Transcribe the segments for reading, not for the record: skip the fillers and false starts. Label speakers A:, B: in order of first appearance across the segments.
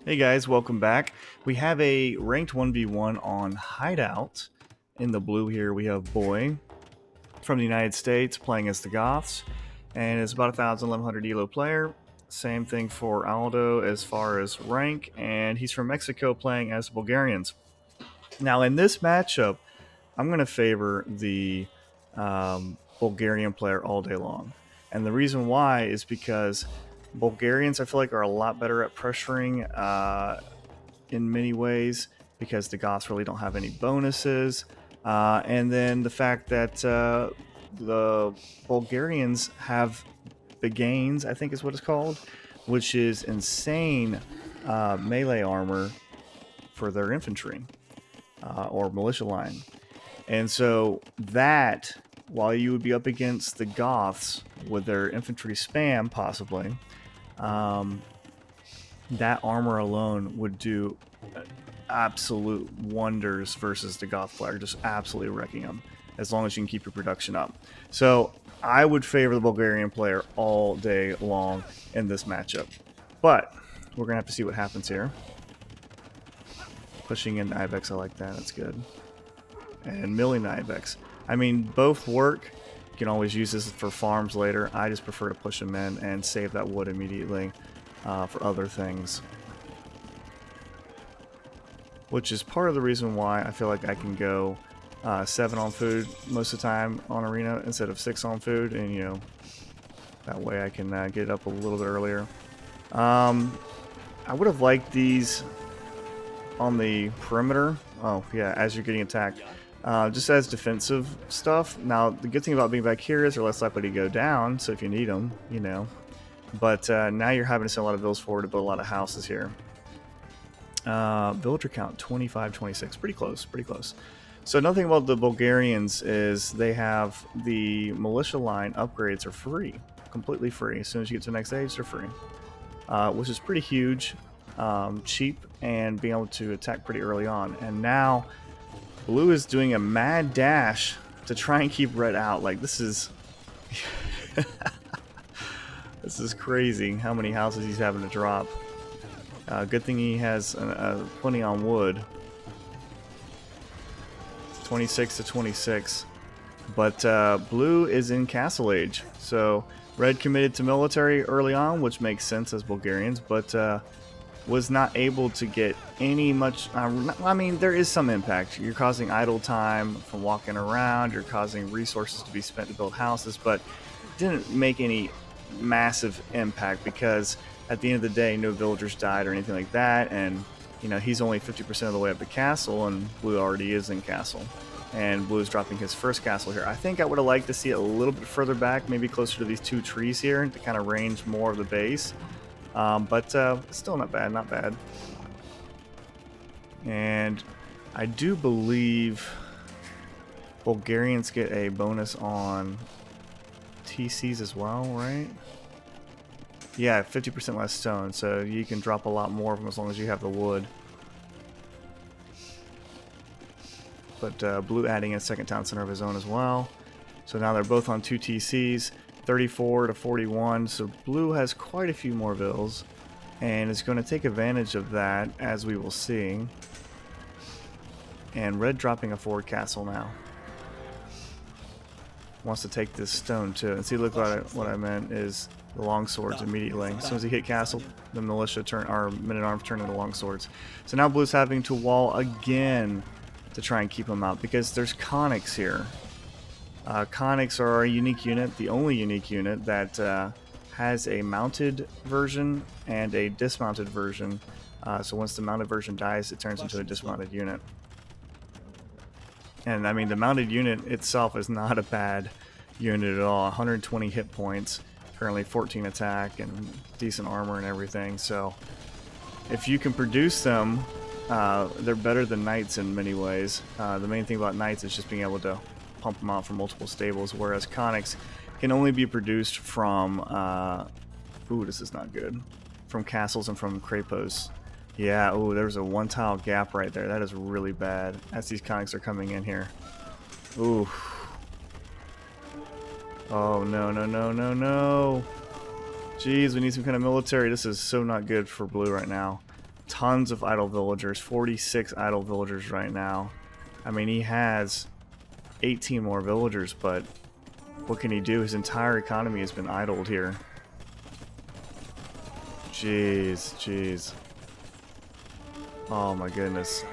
A: Hey guys, welcome back. We have a ranked 1v1 on Hideout. In the blue here we have Boy from the United States playing as the Goths, and it's about 1,100 elo player. Same thing for Aldo as far as rank, and he's from Mexico playing as Bulgarians. Now in this matchup, I'm going to favor the Bulgarian player all day long. And the reason why is because Bulgarians, I feel like, are a lot better at pressuring in many ways because the Goths really don't have any bonuses. And then the fact that the Bulgarians have Begains, I think is what it's called, which is insane melee armor for their infantry or militia line. And so that, while you would be up against the Goths with their infantry spam, possibly, that armor alone would do absolute wonders versus the Goth player, just absolutely wrecking them, as long as you can keep your production up. So I would favor the Bulgarian player all day long in this matchup. But we're going to have to see what happens here. Pushing in Ibex, I like that. That's good. And milling the Ibex. I mean, both work. You can always use this for farms later. I just prefer to push them in and save that wood immediately for other things. Which is part of the reason why I feel like I can go 7 on food most of the time on Arena instead of 6 on food. And, you know, that way I can get it up a little bit earlier. I would have liked these on the perimeter. Oh, yeah, as you're getting attacked. Just as defensive stuff. Now, the good thing about being back here is they're less likely to go down, so if you need them, you know. But now you're having to send a lot of villas forward to build a lot of houses here. Villager count 25, 26. Pretty close, pretty close. So another thing about the Bulgarians is they have the militia line upgrades are free. Completely free. As soon as you get to the next age, they're free. Which is pretty huge, cheap, and being able to attack pretty early on. And now Blue is doing a mad dash to try and keep Red out. Like, this is this is crazy how many houses he's having to drop. Good thing he has plenty on wood. 26 to 26. But Blue is in Castle Age. So Red committed to military early on, which makes sense as Bulgarians, but was not able to get any much. I mean, there is some impact. You're causing idle time from walking around. You're causing resources to be spent to build houses, but didn't make any massive impact because at the end of the day, no villagers died or anything like that. And you know, he's only 50% of the way up the castle, and Blue already is in castle. And Blue is dropping his first castle here. I think I would have liked to see it a little bit further back, maybe closer to these 2 trees here to kind of range more of the base. But still not bad, not bad. And I do believe Bulgarians get a bonus on TCs as well, right? Yeah, 50% less stone, so you can drop a lot more of them as long as you have the wood. But Blue adding a second town center of his own as well. So now they're both on 2 TCs. 34 to 41, so Blue has quite a few more vills and is going to take advantage of that, as we will see. And Red dropping a forward castle now. Wants to take this stone too. And see, look what I meant is the longswords immediately. As soon as he hit castle, the militia turn, or men-at-arms turn into longswords. So now Blue's having to wall again to try and keep him out because there's conics here. Conics are a unique unit, the only unique unit that has a mounted version and a dismounted version. So once the mounted version dies, it turns into a dismounted unit. And I mean, the mounted unit itself is not a bad unit at all. 120 hit points, currently 14 attack, and decent armor and everything. So if you can produce them, they're better than knights in many ways. The main thing about knights is just being able to pump them out from multiple stables, whereas conics can only be produced from ooh, this is not good, from castles and from crepos. Yeah, ooh, there's a 1 tile gap right there. That is really bad as these conics are coming in here. Ooh. Oh, no, no, no, no, no. Jeez, we need some kind of military. This is so not good for Blue right now. tons of idle villagers, 46 idle villagers right now. I mean, he has 18 more villagers, but what can he do? His entire economy has been idled here. Jeez. Oh my goodness.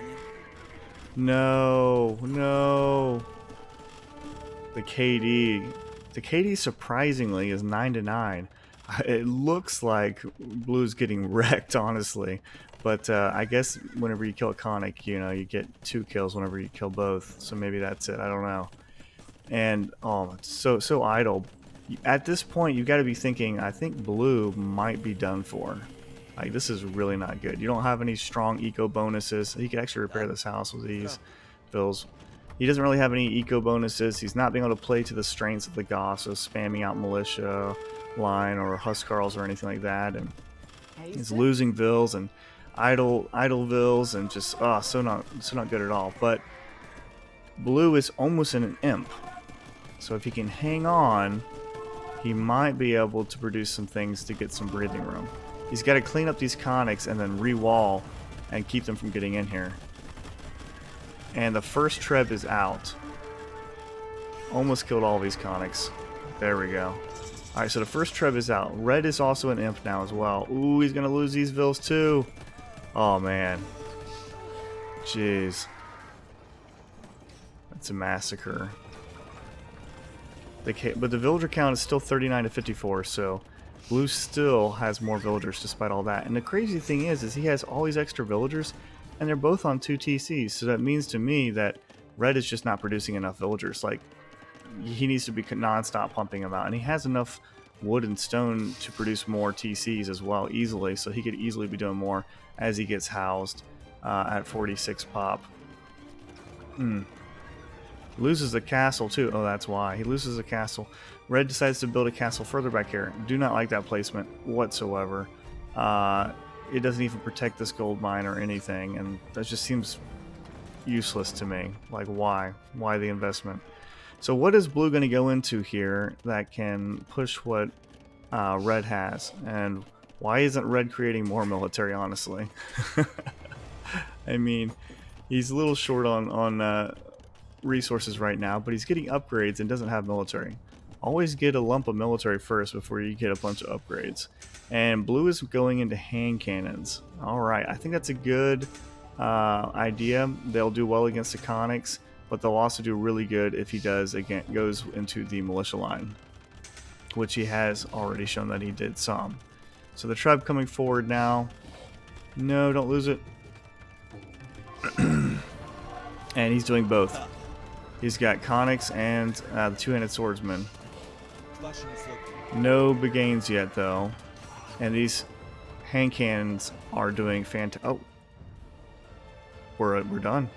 A: No. The KD surprisingly is 9-9. It looks like Blue's getting wrecked, honestly. But I guess whenever you kill a Conic, you know, you get 2 kills whenever you kill both. So maybe that's it. I don't know. And oh, it's so idle. At this point, you've got to be thinking, I think Blue might be done for. Like, this is really not good. You don't have any strong eco bonuses. He could actually repair this house with these bills. He doesn't really have any eco bonuses. He's not being able to play to the strengths of the Goth, so spamming out militia line or Huskarls or anything like that. And he's losing vills and idle vills and just so not good at all. But Blue is almost in an imp, so if he can hang on, he might be able to produce some things to get some breathing room. He's got to clean up these Conics and then re-wall and keep them from getting in here. And the first Treb is out. Almost killed all these Conics. There we go. Alright, so the first Treb is out. Red is also an imp now as well. Ooh, he's going to lose these vills too. Oh, man. Jeez. That's a massacre. But the villager count is still 39 to 54, so Blue still has more villagers despite all that. And the crazy thing is he has all these extra villagers, and they're both on 2 TCs. So that means to me that Red is just not producing enough villagers. Like, he needs to be non-stop pumping them out. And he has enough wood and stone to produce more TCs as well easily. So he could easily be doing more as he gets housed at 46 pop. Loses a castle too. Oh, that's why. He loses a castle. Red decides to build a castle further back here. Do not like that placement whatsoever. It doesn't even protect this gold mine or anything, and that just seems useless to me. Like, why? Why the investment? So what is Blue going to go into here that can push what Red has? And why isn't Red creating more military, honestly? I mean, he's a little short on resources right now, but he's getting upgrades and doesn't have military. Always get a lump of military first before you get a bunch of upgrades. And Blue is going into hand cannons. Alright, I think that's a good idea. They'll do well against the Conics, but they'll also do really good if he goes into the militia line, which he has already shown that he did some. So the Treb coming forward now. No, don't lose it. And he's doing both. He's got Conics and the two-handed swordsman. No Begains yet, though. And these hand cannons are doing fantastic. Oh, we're done.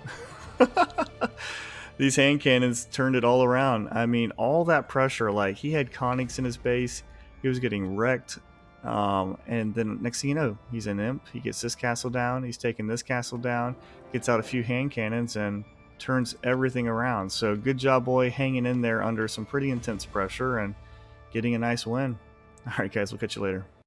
A: These hand cannons turned it all around. I mean, all that pressure. Like, he had Conics in his base. He was getting wrecked. And then next thing you know, he's an imp. He gets this castle down. He's taking this castle down. Gets out a few hand cannons and turns everything around. So good job, boy, hanging in there under some pretty intense pressure and getting a nice win. All right, guys, we'll catch you later.